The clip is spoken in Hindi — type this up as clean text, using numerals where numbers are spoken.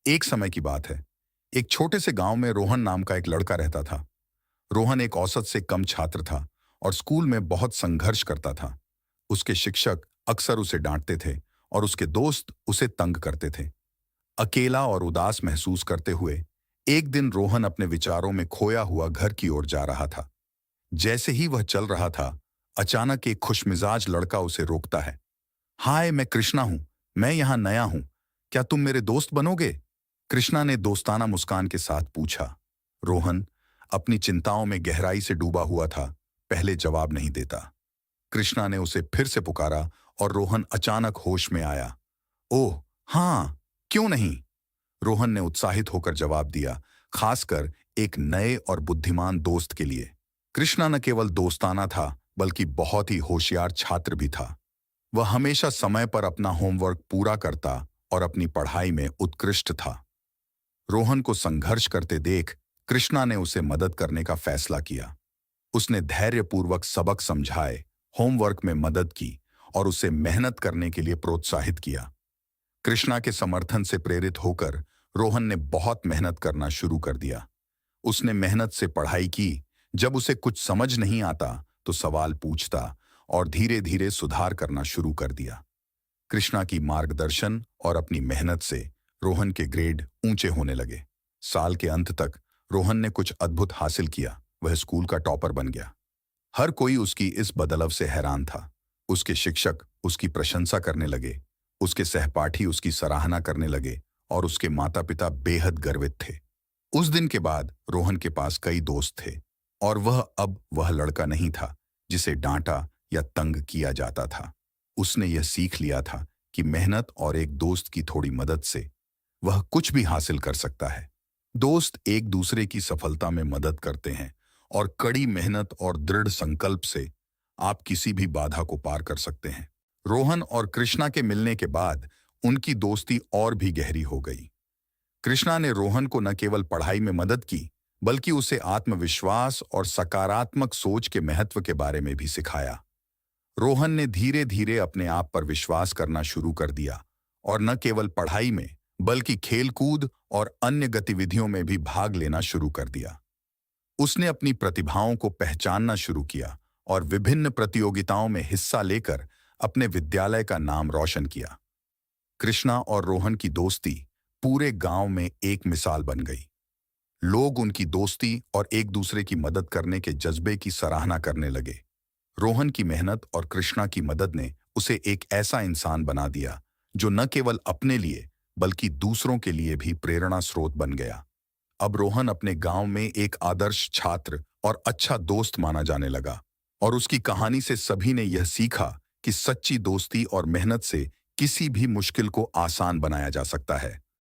एक समय की बात है। एक छोटे से गांव में रोहन नाम का एक लड़का रहता था। रोहन एक औसत से कम छात्र था और स्कूल में बहुत संघर्ष करता था। उसके शिक्षक अक्सर उसे डांटते थे और उसके दोस्त उसे तंग करते थे। अकेला और उदास महसूस करते हुए एक दिन रोहन अपने विचारों में खोया हुआ घर की ओर जा रहा था। जैसे ही वह चल रहा था, अचानक एक खुशमिजाज लड़का उसे रोकता है। हाय, मैं कृष्णा हूं। मैं यहां नया हूं। क्या तुम मेरे दोस्त बनोगे? कृष्णा ने दोस्ताना मुस्कान के साथ पूछा। रोहन अपनी चिंताओं में गहराई से डूबा हुआ था, पहले जवाब नहीं देता। कृष्णा ने उसे फिर से पुकारा और रोहन अचानक होश में आया। ओह, हाँ, क्यों नहीं? रोहन ने उत्साहित होकर जवाब दिया, खासकर एक नए और बुद्धिमान दोस्त के लिए। कृष्णा न केवल दोस्ताना था, बल्कि बहुत ही होशियार छात्र भी था। वह हमेशा समय पर अपना होमवर्क पूरा करता और अपनी पढ़ाई में उत्कृष्ट था। रोहन को संघर्ष करते देख कृष्णा ने उसे मदद करने का फैसला किया। उसने धैर्यपूर्वक सबक समझाए, होमवर्क में मदद की और उसे मेहनत करने के लिए प्रोत्साहित किया। कृष्णा के समर्थन से प्रेरित होकर रोहन ने बहुत मेहनत करना शुरू कर दिया। उसने मेहनत से पढ़ाई की। जब उसे कुछ समझ नहीं आता तो सवाल पूछता और धीरे धीरे सुधार करना शुरू कर दिया। कृष्णा की मार्गदर्शन और अपनी मेहनत से रोहन के ग्रेड ऊंचे होने लगे। साल के अंत तक रोहन ने कुछ अद्भुत हासिल किया। वह स्कूल का टॉपर बन गया। हर कोई उसकी इस बदलाव से हैरान था। उसके शिक्षक उसकी प्रशंसा करने लगे, उसके सहपाठी उसकी सराहना करने लगे और उसके माता पिता बेहद गर्वित थे। उस दिन के बाद रोहन के पास कई दोस्त थे और वह अब वह लड़का नहीं था जिसे डांटा या तंग किया जाता था। उसने यह सीख लिया था कि मेहनत और एक दोस्त की थोड़ी मदद से वह कुछ भी हासिल कर सकता है। दोस्त एक दूसरे की सफलता में मदद करते हैं और कड़ी मेहनत और दृढ़ संकल्प से आप किसी भी बाधा को पार कर सकते हैं। रोहन और कृष्णा के मिलने के बाद उनकी दोस्ती और भी गहरी हो गई। कृष्णा ने रोहन को न केवल पढ़ाई में मदद की, बल्कि उसे आत्मविश्वास और सकारात्मक सोच के महत्व के बारे में भी सिखाया। रोहन ने धीरे धीरे अपने आप पर विश्वास करना शुरू कर दिया और न केवल पढ़ाई में, बल्कि खेलकूद और अन्य गतिविधियों में भी भाग लेना शुरू कर दिया। उसने अपनी प्रतिभाओं को पहचानना शुरू किया और विभिन्न प्रतियोगिताओं में हिस्सा लेकर अपने विद्यालय का नाम रोशन किया। कृष्णा और रोहन की दोस्ती पूरे गांव में एक मिसाल बन गई। लोग उनकी दोस्ती और एक दूसरे की मदद करने के जज्बे की सराहना करने लगे। रोहन की मेहनत और कृष्णा की मदद ने उसे एक ऐसा इंसान बना दिया जो न केवल अपने लिए बल्कि दूसरों के लिए भी प्रेरणा स्रोत बन गया। अब रोहन अपने गांव में एक आदर्श छात्र और अच्छा दोस्त माना जाने लगा और उसकी कहानी से सभी ने यह सीखा कि सच्ची दोस्ती और मेहनत से किसी भी मुश्किल को आसान बनाया जा सकता है।